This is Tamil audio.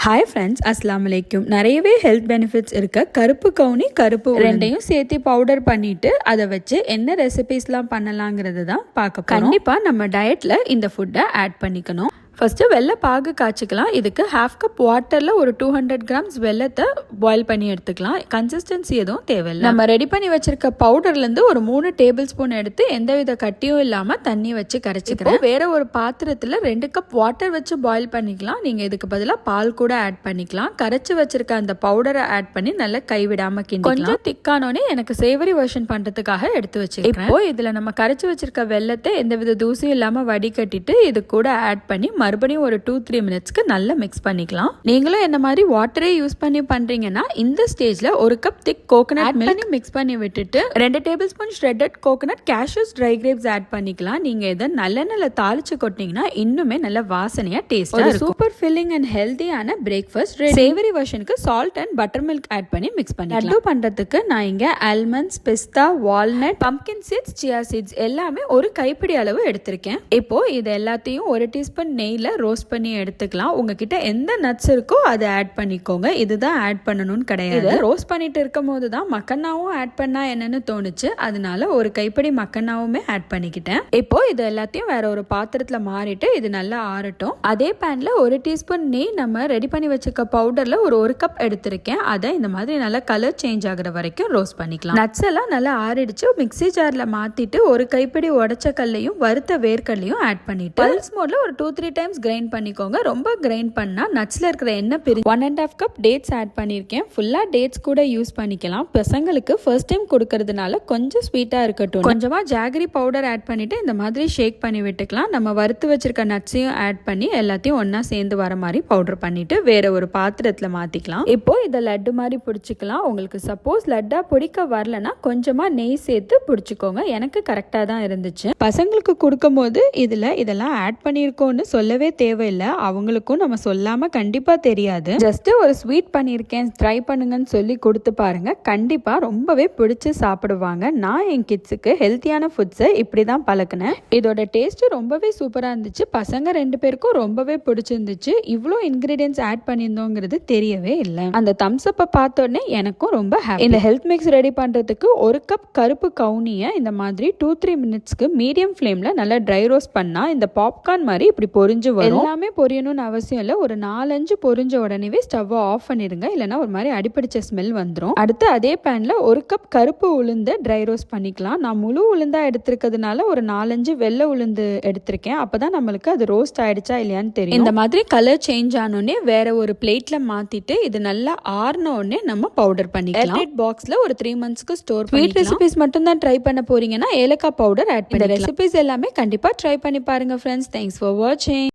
ஹாய் ஃப்ரெண்ட்ஸ், அஸ்ஸலாமு அலைக்கும். நிறையவே ஹெல்த் பெனிஃபிட்ஸ் இருக்க கருப்பு கவுனி கருப்பு ரெண்டையும் சேர்த்து பவுடர் பண்ணிட்டு அதை வச்சு என்ன ரெசிபிஸ்லாம் பண்ணலாங்கிறது தான் பார்க்க போறோம். கண்டிப்பாக நம்ம டயட்டில் இந்த ஃபுட்டை ஆட் பண்ணிக்கணும். ஃபஸ்ட்டு வெள்ளை பாகு காய்ச்சிக்கலாம். இதுக்கு 1/2 கப் வாட்டரில் ஒரு 200 கிராம்ஸ் வெள்ளத்தை பாயில் பண்ணி எடுத்துக்கலாம். கன்சிஸ்டன்சி எதுவும் தேவையில்லை. நம்ம ரெடி பண்ணி வச்சிருக்க பவுடர்லேருந்து ஒரு 3 டேபிள் ஸ்பூன் எடுத்து எந்தவித கட்டியும் இல்லாமல் தண்ணி வச்சு கரைச்சிக்கிறேன். வேற ஒரு பாத்திரத்தில் 2 கப் வாட்டர் வச்சு பாயில் பண்ணிக்கலாம். நீங்கள் இதுக்கு பதிலாக பால் கூட ஆட் பண்ணிக்கலாம். கரைச்சி வச்சிருக்க அந்த பவுடரை ஆட் பண்ணி நல்லா கைவிடாமல் கிண்டி கொஞ்சம் திக்கானோடனே எனக்கு சேவரி வெர்ஷன் பண்ணுறதுக்காக எடுத்து வச்சுக்கிறேன். இப்போ இதில் நம்ம கரைச்சி வச்சிருக்க வெள்ளத்தை எந்தவித தூசியும் இல்லாமல் வடிகட்டிட்டு இது கூட ஆட் பண்ணி மறுபடியும் ஒரு 2-3 மினிட்ஸ்க்கு நல்லா மிக்ஸ் பண்ணிக்கலாம். நீங்களும் என்ன மாதிரி வாட்டரே யூஸ் பண்ணி பண்றீங்கன்னா இந்த ஸ்டேஜ்ல ஒரு cup thick coconut milk mix பண்ணி விட்டுட்டு 2 tablespoon shredded coconut, cashews, dry grapes add பண்ணிக்கலாம். நீங்க இதை நல்லெண்ணெயில தாளிச்சு கொட்டினீங்கன்னா இன்னுமே நல்ல வாசனையா டேஸ்டா இருக்கும். சூப்பர் ஃபில்லிங் அண்ட் ஹெல்தியான பிரேக்ஃபாஸ்ட். சேவரி வெர்ஷனுக்கு salt and butter milk add பண்ணி மிக்ஸ் பண்ணி லட்டு பண்றதுக்கு நான் இங்க ஆல்மண்ட்ஸ், பிஸ்தா, walnut, pumpkin seeds, chia seeds எல்லாமே ஒரு கைப்பிடி அளவு எடுத்திருக்கேன். இப்போ இது எல்லாத்தையும் 1 டீஸ்பூன் நெய்ல ரோஸ்ட் பண்ணி எடுத்துக்கலாம். உங்ககிட்ட எந்த நட்ஸ் இருக்கோ அதை ஆட் பண்ணிக்கோங்க. இதுதான் ஆட் பண்ணணும்னு கிடையாது. ரோஸ்ட் பண்ணிட்டு இருக்கும் போது தான் மக்கன்னாவும் ஆட் பண்ணா என்னன்னு தோணுச்சு. அதனால ஒரு கைப்பிடி மக்கன்னாவுமே ஆட் பண்ணிக்கிட்டேன். இப்போ இது எல்லாத்தையும் வேற ஒரு பாத்திரத்துல மாறிட்டு இது நல்லா ஆறட்டும். அதே பேன்ல 1 டீஸ்பூன் நெய் நம்ம ரெடி பண்ணி வச்சுக்க பவுடர்ல ஒரு கப் எடுத்திருக்கேன். அதை இந்த மாதிரி நல்லா கலர் சேஞ்ச் ஆகுற வரைக்கும் ரோஸ்ட் பண்ணிக்கலாம். நட்ஸ் எல்லாம் நல்லா ஆறிடுச்சு. மிக்ஸி ஜார்ல மாத்திட்டு ஒரு கைப்பிடி உடைச்ச கல்லையும் வறுத்த வேர்க்கல்லையும் ஆட் பண்ணிட்டு பல்ஸ் மோட்ல ஒரு 2-3 டைம்ஸ் கிரைண்ட் பண்ணிக்கோங்க. ரொம்ப கிரைண்ட் பண்ணா நட்ஸ்ல இருக்கிற எண்ணெய் பிரிஞ்சு 1.5 கப் டேட்ஸ் ஆட் பண்ணிருக்கேன். ஃபுல்லா டேட்ஸ் கூட யூஸ் பண்ணிக்கலாம். பசங்களுக்கு ஃபர்ஸ்ட் டைம் கொடுக்கறதுனால கொஞ்சம் ஸ்வீட்டா இருக்கட்டும். கொஞ்சமா ஜாகரி பவுடர் ஆட் பண்ணிட்டு இந்த மாதிரி ஷேக் பண்ணி விட்டுக்கலாம். நம்ம வறுத்து வச்சிருக்க நட்ஸையும் ஆட் பண்ணி எல்லாத்தையும் ஒன்னா சேர்ந்து வர மாதிரி பவுடர் பண்ணிட்டு வேற ஒரு பாத்திரத்துல மாத்திக்கலாம். இப்போ இதை லட்டு மாதிரி பிடிச்சிக்கலாம். உங்களுக்கு சப்போஸ் லட்டா பிடிக்க வரலன்னா கொஞ்சமா நெய் சேர்த்து பிடிச்சிக்கோங்க. எனக்கு கரெக்டா தான் இருந்துச்சு. பசங்களுக்கு கொடுக்கும் போது இதெல்லாம் ஆட் பண்ணியிருக்கோம்னு சொல்லவே தேவையில்லை. அவங்களுக்கும் நம்ம சொல்லாம கண்டிப்பா தெரியாது. ஜஸ்ட் ஒரு ஸ்வீட் பண்ணியிருக்கேன், ட்ரை பண்ணுங்கன்னு சொல்லி கொடுத்து பாருங்க. கண்டிப்பா ரொம்பவே பிடிச்சு சாப்பிடுவாங்க. நான் என் கிட்ஸுக்கு ஹெல்த்தியான ஃபுட்ஸை இப்படிதான் பழக்கினேன். இதோட டேஸ்ட் ரொம்பவே சூப்பரா இருந்துச்சு. பசங்க 2 பேருக்கும் ரொம்பவே பிடிச்சிருந்துச்சு. இவ்வளோ இன்கிரீடியன்ஸ் ஆட் பண்ணியிருந்தோங்கிறது தெரியவே இல்லை. அந்த தம்ஸ் அப்பை பார்த்த உடனே எனக்கும் ரொம்ப ஹாப்பி. இந்த ஹெல்த் மிக்ஸ் ரெடி பண்றதுக்கு 1 கப் கருப்பு கவுனியை இந்த மாதிரி 2-3 மினிட்ஸ்க்கு மீடியம் ஃப்ளேம்ல நல்லா ட்ரை ரோஸ்ட் பண்ணா இந்த பாப்கார்ன் மாதிரி இப்படி பொரிஞ்சு வரும். எல்லாமே பொரியணும்னு அவசியம் இல்லை. ஒரு 4-5 பொரிஞ்ச உடனே ஸ்டவ்வை ஆஃப் பண்ணிருங்க. இல்லைன்னா ஒரு மாதிரி அடிப்பிடிச்ச ஸ்மெல் வந்துடும். அடுத்து அதே பேன்ல 1 கப் கருப்பு உளுந்து ட்ரை ரோஸ்ட் பண்ணிக்கலாம். நான் முழு உளுந்தா எடுத்திருக்கிறதுனால ஒரு 4-5 வெள்ளை உளுந்து எடுத்திருக்கேன். அப்பதான் நம்மளுக்கு அது ரோஸ்ட் ஆயிடுச்சா இல்லையான்னு தெரியும். இந்த மாதிரி கலர் சேஞ்ச் ஆனோடனே வேற ஒரு பிளேட்ல மாத்திட்டு இது நல்லா ஆறின உடனே நம்ம பவுடர் பண்ணிக்கலாம். ஏர்டைட் பாக்ஸ்ல ஒரு 3 மந்த்ஸ்க்கு ஸ்டோர் பண்ணி ரெசிபிஸ் மட்டும் தான் ட்ரை பண்ண போறீங்கன்னா ஏலக்காய் பவுடர் ஆட் பண்ணி ரெசிபிஸ் எல்லாமே கண்டிப்பா ட்ரை பண்ணி பாருங்க ஃப்ரெண்ட்ஸ். தேங்க்ஸ் ஃபார் வாட்சிங்.